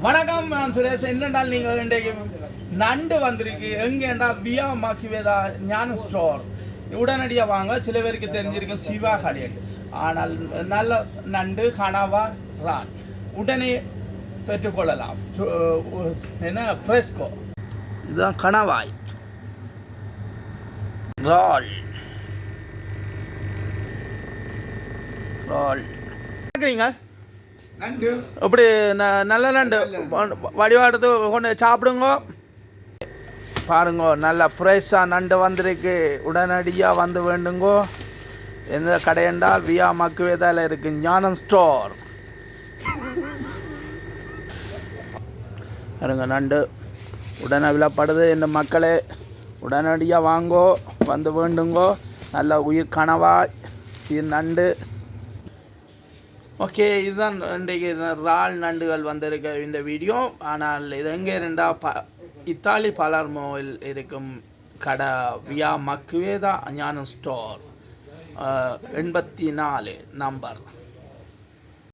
வணக்கம், நான் சுரேஷ். என்னென்றால் நீங்கள் இன்றைக்கு நண்டு வந்திருக்கு எங்கேண்டா வியா மக்கிவேதா ஞான ஸ்டோர். உடனடியாக வாங்க. சில பேருக்கு தெரிஞ்சிருக்கும் சிவா கடையன். ஆனால் நல்ல நண்டு கனவா ரால் உடனே பெற்றுக்கொள்ளலாம். என்ன ஃப்ரெஸ்கோ. இதுதான் கனவாய் ரால் ரால் பார்க்குறீங்க. நண்டு அப்படி நல்ல நண்டு வடிவாடுத்து கொண்டு சாப்பிடுங்க. பாருங்க, நல்ல ஃப்ரெஷ்ஷாக நண்டு வந்திருக்கு. உடனடியாக வந்து வேண்டுங்கோ. எந்த கடையென்றால் வியா மக்குவேதாவில் இருக்கு ஞானம் ஸ்டோர். பாருங்க, நண்டு உடனே விழப்படுது. இந்த மக்களே உடனடியாக வாங்கோ, வந்து வேண்டுங்கோ. நல்ல உயிர் கனவாய் இது நண்டு. ஓகே, இதுதான் இன்றைக்கு ரால் நண்டுகள் வந்திருக்க இந்த வீடியோ. ஆனால் இது எங்கே இருந்தால் இத்தாலி பலர்மோவில் இருக்கும் கடை வியா மக்குவேதா ஞானம் ஸ்டோர் 84 நம்பர்.